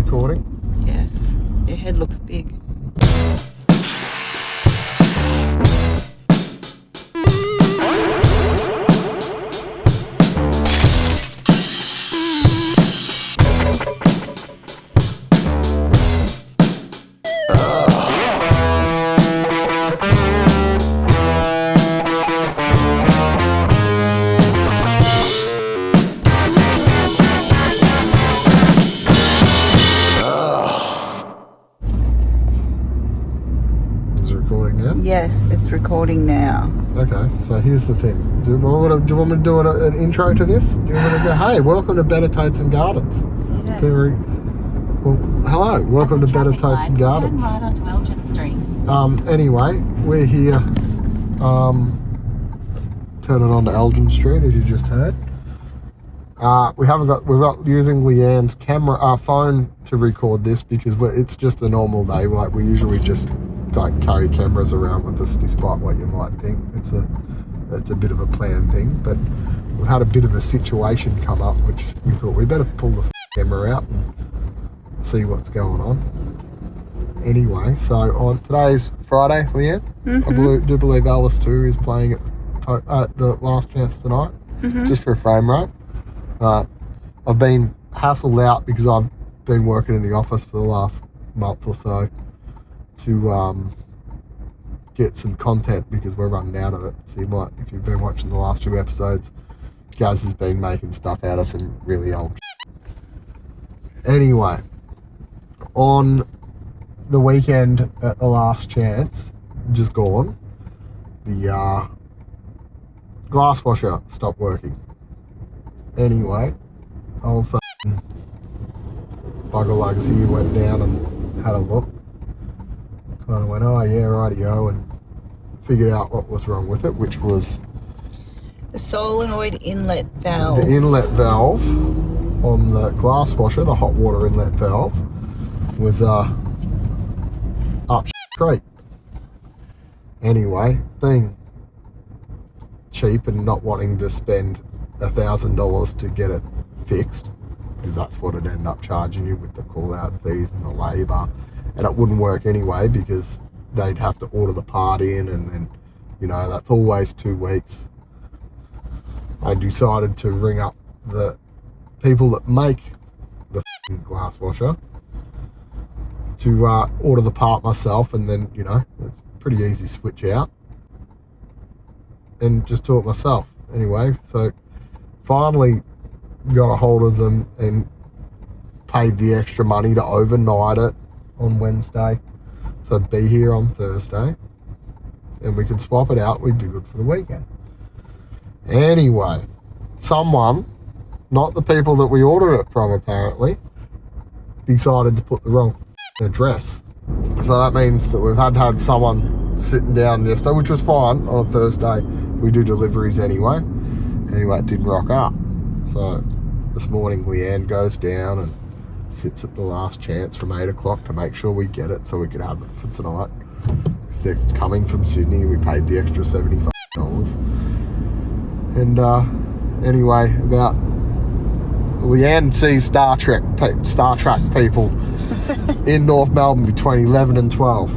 recording? Yes. Your head looks big. Yes, it's recording now. Okay, so here's the thing. Do you want me to do an intro to this? Do you want me to go, hey, welcome to Better Totes and Gardens? Yeah. Well, hello, welcome to Better Totes and Gardens. Turn right onto Elgin Street. Anyway, we're here, turn it on to Elgin Street, as you just heard. We're using Leanne's phone to record this because it's just a normal day. Like, we usually just don't carry cameras around with us, despite what you might think. It's a bit of a planned thing, but we've had a bit of a situation come up, which we thought we better pull the camera out and see what's going on. Anyway, so on today's Friday, Leanne, I do believe Elvis 2 is playing at the Last Chance tonight, just for a frame rate. I've been hassled out because I've been working in the office for the last month or so to get some content because we're running out of it. So you might, if you've been watching the last few episodes, Gaz has been making stuff out of some really old shit. Anyway, on the weekend at the Last Chance, just gone, the glass washer stopped working. Anyway, old fucking bugger lugs here went down and had a look. Kind of went, oh yeah, rightio, and figured out what was wrong with it, which was the solenoid inlet valve. The inlet valve on the glass washer, the hot water inlet valve, was up straight. Anyway, being cheap and not wanting to spend $1,000 to get it fixed, because that's what it'd end up charging you with the call-out fees and the labour. And it wouldn't work anyway because they'd have to order the part in, and then, you know, that's always 2 weeks. I decided to ring up the people that make the glass washer to order the part myself, and then, you know, it's pretty easy switch out, and just do it myself. Anyway, so finally got a hold of them and paid the extra money to overnight it on Wednesday, so it'd be here on Thursday, and we could swap it out. We'd be good for the weekend. Anyway, someone, not the people that we ordered it from apparently, decided to put the wrong address. So that means that we've had someone sitting down yesterday, which was fine. On a Thursday we do deliveries anyway. It didn't rock up. So this morning Leanne goes down and sits at the Last Chance from 8 o'clock to make sure we get it so we could have it for tonight. It's coming from Sydney and we paid the extra $75. And anyway, about Leanne sees Star Trek people in North Melbourne between 11 and 12.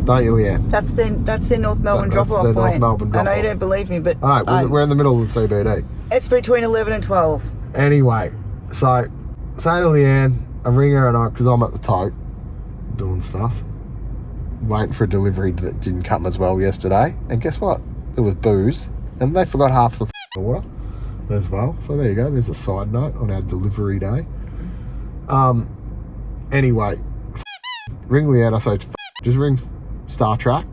Don't you, Leanne? That's the North Melbourne drop-off point. I know you don't believe me, but all right, we're in the middle of the CBD. It's between 11 and 12. Anyway, so say to Leanne, I ring her at because I'm at the tote doing stuff, waiting for a delivery that didn't come as well yesterday. And guess what? There was booze, and they forgot half the order as well. So there you go. There's a side note on our delivery day. Anyway, ring Leanne. I say, just ring Star Trek,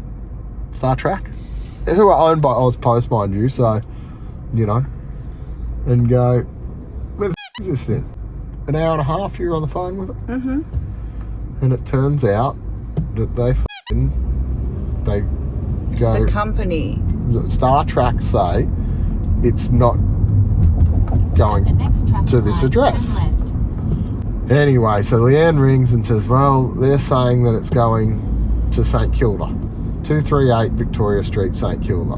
who are owned by Auspost, mind you. So, you know, and go, where the is this then? An hour and a half you're on the phone with them? And it turns out that they go, the company, Star Trek, say it's not going to this address. Anyway, so Leanne rings and says, well, they're saying that it's going to St Kilda, 238 Victoria Street, St Kilda.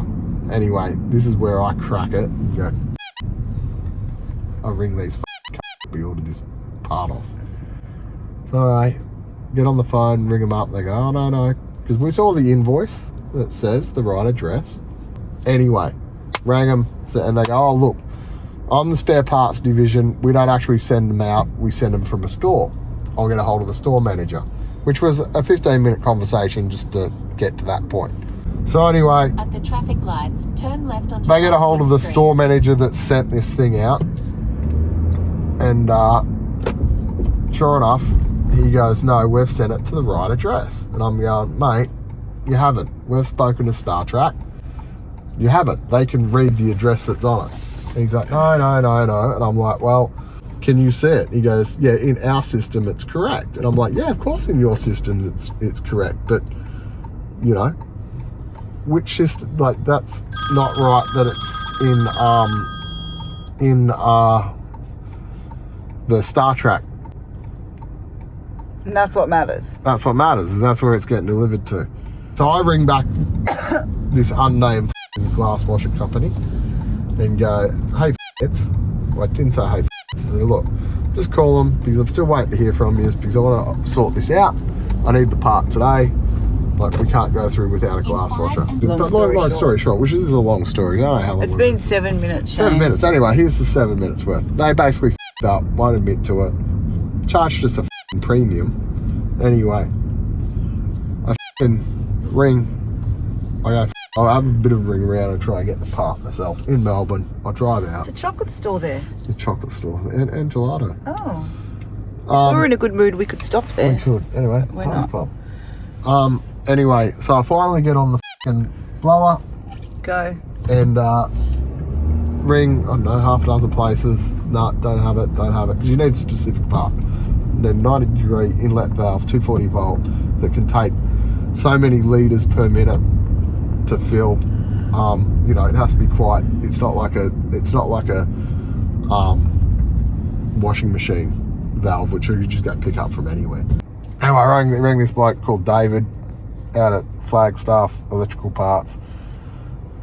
Anyway, this is where I crack it and go, I ring these we ordered this part off. So I get on the phone, ring them up. They go, oh, no. Because we saw the invoice that says the right address. Anyway, rang them and they go, oh, look, on the spare parts division, we don't actually send them out. We send them from a store. I'll get a hold of the store manager, which was a 15-minute conversation just to get to that point. So anyway, at the traffic lights, turn left onto they get a hold of the store manager that sent this thing out. And sure enough, he goes, no, we've sent it to the right address. And I'm going, mate, you haven't. We've spoken to Star Trek. You haven't. They can read the address that's on it. And he's like, no. And I'm like, well, can you see it? He goes, yeah, in our system it's correct. And I'm like, yeah, of course in your system it's correct. But, you know, which system, like, that's not right that it's in the Star Trek. And that's what matters. That's what matters, and that's where it's getting delivered to. So I ring back this unnamed glass washer company and go, hey, well, I didn't say hey, I said, look, just call them because I'm still waiting to hear from you because I want to sort this out. I need the part today. Like, we can't go through without a glass washer. Long story short, which is a long story. I don't know how long it's been 7 minutes, Shane. 7 minutes. Anyway, here's the 7 minutes worth. They basically up, won't admit to it, charged us a premium. Anyway, I ring. I'll have a bit of a ring around and try and get the part myself in Melbourne. I drive out. It's a chocolate store there. The chocolate store and gelato. Oh. If we were in a good mood, we could stop there. We could. Anyway, We're Parts not. Club. Anyway, so I finally get on the blower. Go. And ring, I don't know, half a dozen places. No, don't have it. Because you need a specific part. Then 90-degree inlet valve, 240 volt, that can take so many litres per minute to fill. You know, it has to be quite. It's not like a washing machine valve, which you just go pick up from anywhere. Anyway, I rang this bloke called David out at Flagstaff Electrical Parts.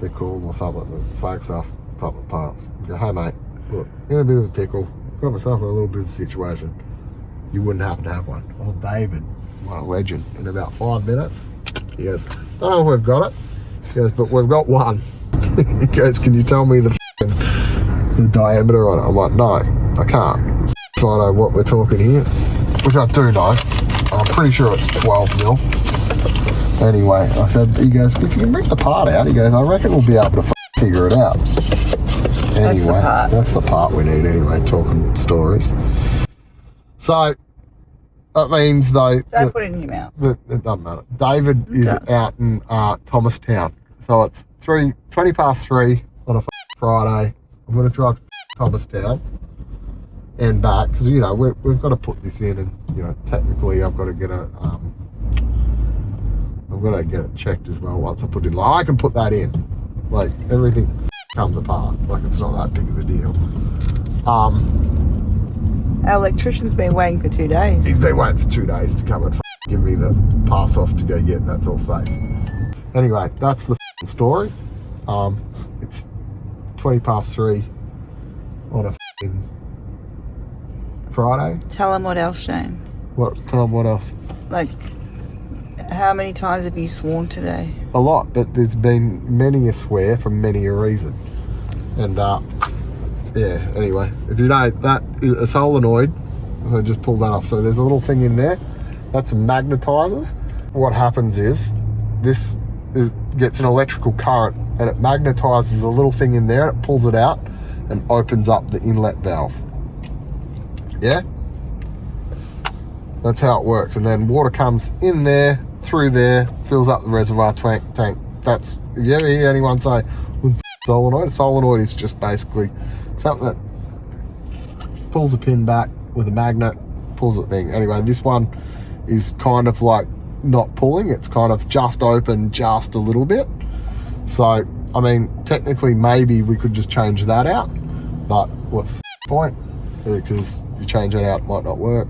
They're called, or something. Flagstaff something parts. I go, hey mate, look, in a bit of a pickle. Got myself in a little bit of a situation. You wouldn't happen to have one. Oh, David, what a legend. In about 5 minutes, he goes, don't know if we've got it. He goes, but we've got one. He goes, can you tell me the diameter on it? I'm like, no, I can't. Find out what we're talking here, which I do know. I'm pretty sure it's 12 mil. Anyway, I said, he goes, if you can bring the part out, he goes, I reckon we'll be able to figure it out. Anyway, that's the part we need anyway, talking stories. So, that means though... Don't put it in your mouth. It doesn't matter. David is out in Thomastown. So it's 20 past 3 on a Friday. I'm going to drive to Thomastown and back because, you know, we've got to put this in and, you know, technically I've got to get it checked as well once I put it in. Like, I can put that in. Like, everything comes apart. Like, it's not that big of a deal. Our electrician's been waiting for 2 days. He's been waiting for 2 days to come and give me the pass off to go get. That's all safe. Anyway, that's the story. It's 20 past 3 on a Friday. Tell them what else, Shane. Tell them what else? Like, how many times have you sworn today? A lot, but there's been many a swear for many a reason. And yeah, anyway, if you know, that is a solenoid. I just pulled that off. So there's a little thing in there that's magnetizes. What happens is this gets an electrical current and it magnetizes a little thing in there, it pulls it out and opens up the inlet valve. Yeah? That's how it works. And then water comes in there, through there, fills up the reservoir tank. That's, if you ever hear anyone say solenoid, a solenoid is just basically something that pulls a pin back with a magnet, pulls the thing. Anyway, this one is kind of like not pulling, it's kind of just open just a little bit. So, I mean, technically maybe we could just change that out, but what's the point? Because you change that out, it might not work.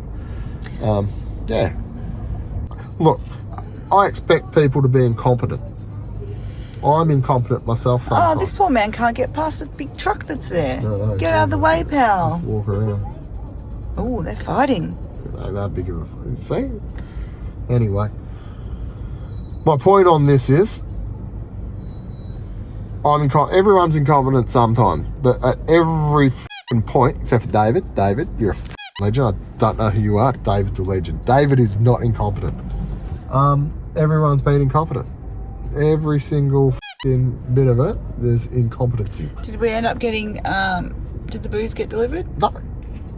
Yeah. Look, I expect people to be incompetent. I'm incompetent myself sometimes. Oh, this poor man can't get past the big truck that's there. No, get out of the way, pal. Just walk around. Oh, they're fighting. Ain't that big of a... See? Anyway. My point on this is, everyone's incompetent sometimes, but at every f***ing point, except for David. David, you're a f***ing legend. I don't know who you are. David's a legend. David is not incompetent. Everyone's been incompetent. Every single f***ing bit of it, there's incompetency. Did we end up getting, did the booze get delivered? No.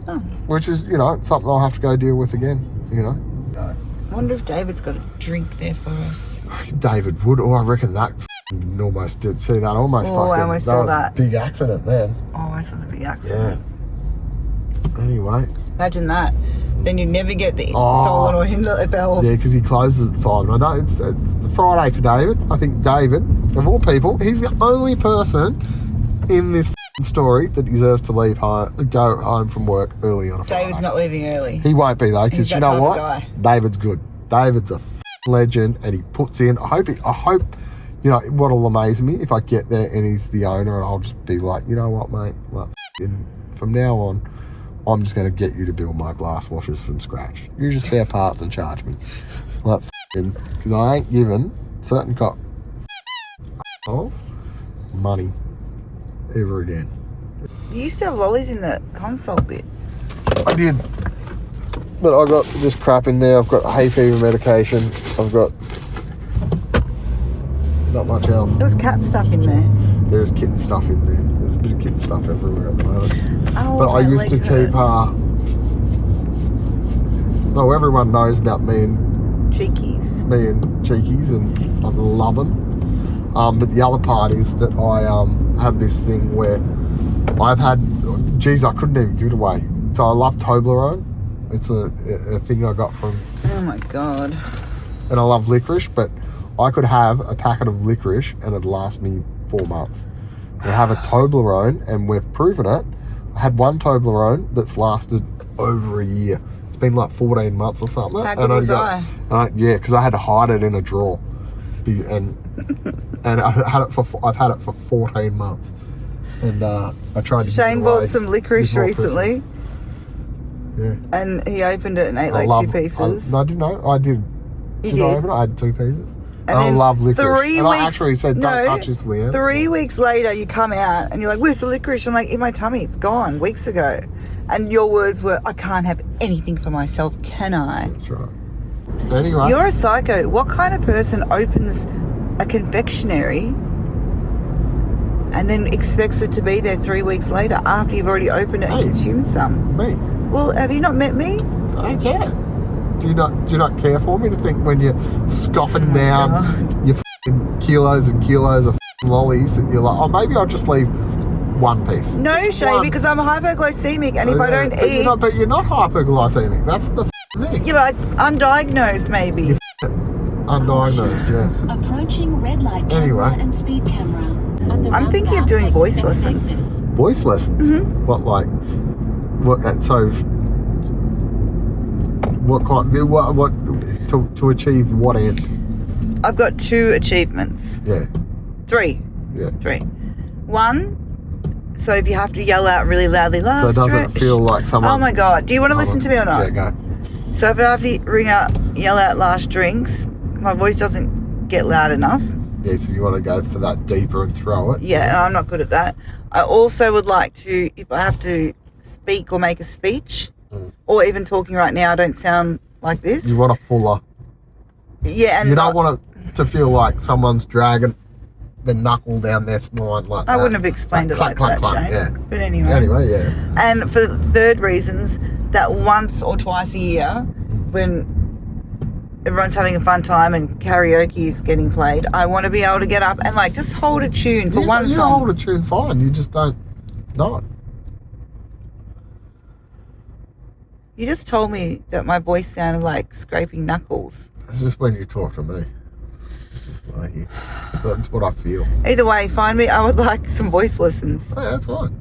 Oh. Which is, something I'll have to go deal with again, No. I wonder if David's got a drink there for us. David would. Oh, I reckon that almost did. See, that almost I almost saw that. Big accident then. Oh, I saw the big accident. Yeah. Anyway. Imagine that. Then you'd never get the solid or hinder bell. Yeah, because he closes at 5. And I know it's the Friday for David. I think David, of all people, he's the only person in this story that deserves to go home from work early on a Friday. David's not leaving early. He won't be though, because you know what? Guy. David's good. David's a legend, and he puts in. I hope. What'll amaze me if I get there and he's the owner, and I'll just be like, you know what, mate? Like, from now on, I'm just going to get you to build my glass washers from scratch. Use your spare parts and charge me. Like, because I ain't giving certain money ever again. You used to have lollies in the console bit. I did, but I got just crap in there. I've got hay fever medication. I've got not much else. There was cat stuff in there. There's kitten stuff in there. There's a bit of kitten stuff everywhere at the moment. Oh, but I used to keep everyone knows about me and Cheekies, and I love them. But the other part is that I have this thing where I've had, I couldn't even give it away. So I love Toblerone. It's a thing I got from... Oh my God. And I love licorice, but I could have a packet of licorice and it'd last me 4 months. I have a Toblerone, and we've proven it. I had one Toblerone that's lasted over a year. It's been like 14 months or something. How good was I? Yeah, because I had to hide it in a drawer. And I've had it for 14 months. And I tried to... Shane bought some licorice recently. Christmas. Yeah. And he opened it and ate like 2 pieces. I didn't know. I did. Did I open it? I had 2 pieces. And I love licorice. I actually said, don't touch this, Leanne. 3 weeks later, you come out and you're like, where's the licorice? I'm like, in my tummy, it's gone weeks ago. And your words were, I can't have anything for myself, can I? That's right. Anyway. You're a psycho. What kind of person opens a confectionery and then expects it to be there 3 weeks later after you've already opened it and consumed some? Me. Well, have you not met me? I don't care. Do you not care for me to think when you're scoffing down your f***ing kilos and kilos of f***ing lollies that you're like, oh, maybe I'll just leave 1 piece. No, Shay, because I'm hypoglycemic, and if I don't eat... But you're not hypoglycemic. That's the thing. You're like undiagnosed, maybe. You're undiagnosed, yeah. Approaching red light camera and speed camera. I'm thinking of doing voice lessons. Voice lessons? Mm-hmm. To achieve what end? I've got 2 achievements. Yeah. 3. Yeah. 3. 1, so if you have to yell out really loudly, last so it doesn't feel like someone... Oh my God. Do you want to listen to me or not? Yeah, go. So if I have to yell out last drinks, my voice doesn't get loud enough. Yeah, so you want to go for that deeper and throw it? Yeah, and I'm not good at that. I also would like to, if I have to speak or make a speech, or even talking right now, I don't sound like this. You want a fuller. Yeah, and you don't want it to feel like someone's dragging the knuckle down their spine like that. I wouldn't have explained it like that, Shane. Yeah. But anyway. Anyway, yeah. And for the third reasons, that once or twice a year, when everyone's having a fun time and karaoke is getting played, I want to be able to get up and like just hold a tune for one song. You hold a tune fine. You just don't know it. You just told me that my voice sounded like scraping knuckles. It's just when you talk to me. It's just what I hear. So it's what I feel. Either way, find me. I would like some voice lessons. Oh, yeah, that's fine.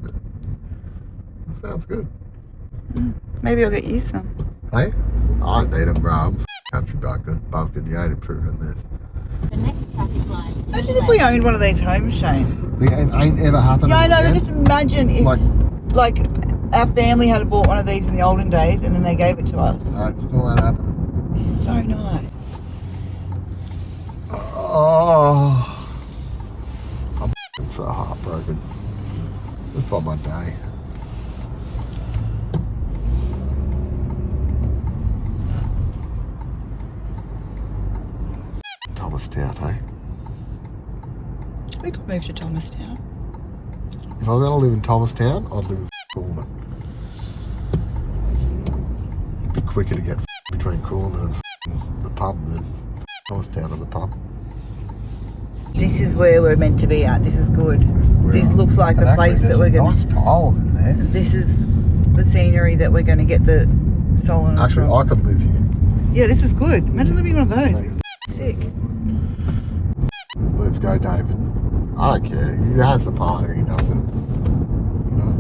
That sounds good. Maybe I'll get you some. Hey? I don't need them, bro. I'm country bumpkin. You ain't improving this. The next traffic lights. Imagine if we owned one of these homes, Shane. It ain't ever happened. Yeah, I know. Just imagine if, like Our family had bought one of these in the olden days, and then they gave it to us. That still ain't happening. It's so nice. Oh, I'm so heartbroken. Just by my day. Thomastown, hey? We could move to Thomastown. If I was going to live in Thomastown, I'd live in Coolman. It'd be quicker to get between Coolman and the pub than Thomastown and the pub. This is where we're meant to be at. This is good. This looks like the place that we're going to... Nice tiles in there. This is the scenery that we're going to get the solar. Actually, I could live here. Yeah, this is good. Imagine living in one of those. Sick. Let's go, David. I don't care. He has the partner, he doesn't. You know?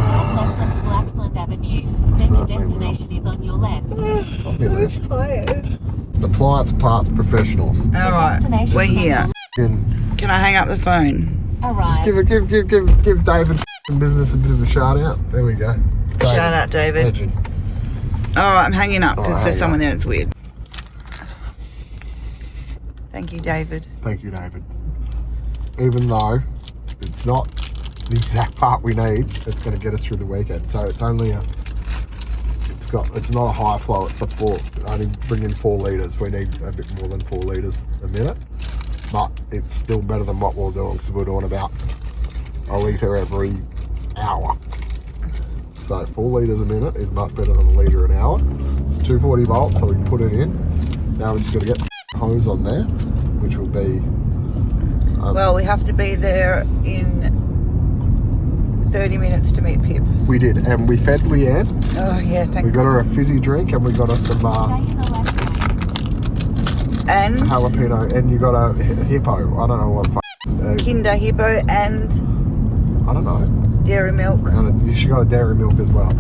Turn left onto Blacksland Avenue. Then the destination is on your left. It's on your left. Tired. Appliance Parts Professionals. All right, we're here. And Can I hang up the phone? Arrive. just give David's business a bit of a shout out. There we go. David. Shout out, David. Legend. All right, I'm hanging up because All right, there's hang someone up. there. It's weird. Thank you, David. Thank you, David. Even though it's not the exact part we need, it's going to get us through the weekend. So it's only it's not a high flow, it's a 4, only bring in 4 litres. We need a bit more than 4 litres a minute, but it's still better than what we're doing because we're doing about a litre every hour. So 4 litres a minute is much better than a litre an hour. It's 240 volts, so we can put it in. Now we just got to get the hose on there, which will be... Well, we have to be there in 30 minutes to meet Pip. We did, and we fed Leanne. Oh, yeah, We thank got you. her a fizzy drink, and we got her some Stay in the left lane. And jalapeno, and you got a hippo. I don't know what the fuck. Kinder Hippo and I don't know. dairy milk. And she got a dairy milk as well.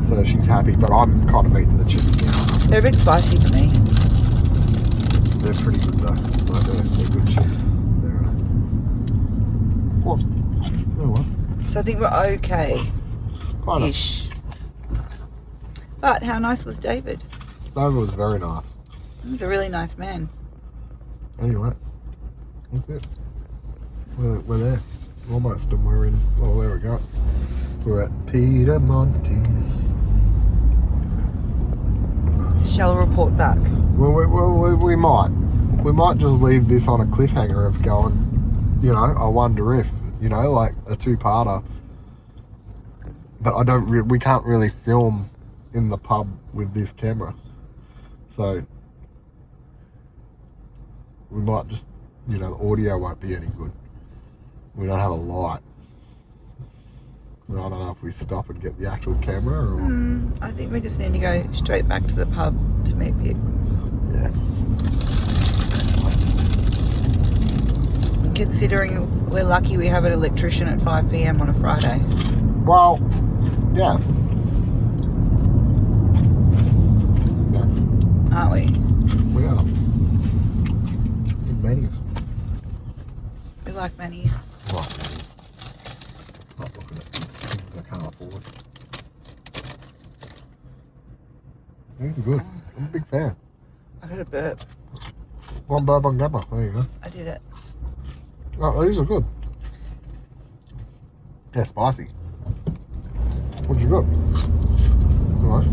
So she's happy, but I'm kind of eating the chips now. They're a bit spicy for me. They're pretty good though. Like they're good chips. They're what? Oh, what? So I think we're okay-ish. Kind of. But how nice was David? David was very nice. He's a really nice man. Anyway, that's it. We're there. Almost, and we're in, well, there we go. We're at Peter Monty's. Shall report back. Well, we might just leave this on a cliffhanger of going, you know, I wonder if, you know, like a 2-parter. But we can't really film in the pub with this camera. So we might just, you know, the audio won't be any good. We don't have a light. I don't know if we stop and get the actual camera or... I think we just need to go straight back to the pub to meet Pip. Yeah. Considering we're lucky we have an electrician at 5 p.m. on a Friday. Well, yeah. Aren't we? We are. In Manny's. We like Manny's. Right, Manny's. Not looking at things I can't afford. These are good. I'm a big fan. I got a burp. One burp on camera. There you go. I did it. Oh, these are good. Yeah, spicy. What you got? Alright.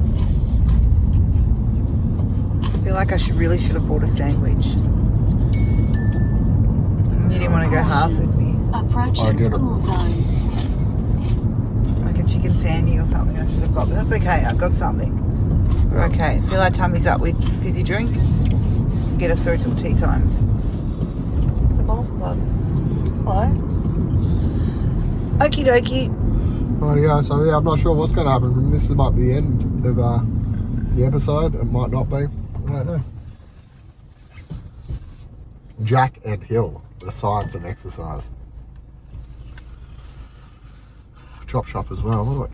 I feel like I really should have bought a sandwich. You didn't want to go halves with me. I Approaching get it. school zone. Like a chicken sandy or something I should have got. But that's okay. I've got something. We're okay. Fill our tummies up with fizzy drink. Get us through till tea time. It's a bowls club. Hello. Okie dokie. Oh yeah, so yeah, I'm not sure what's going to happen. This might be the end of the episode. It might not be. I don't know. Jack and Hill, the science of exercise. Chop shop as well.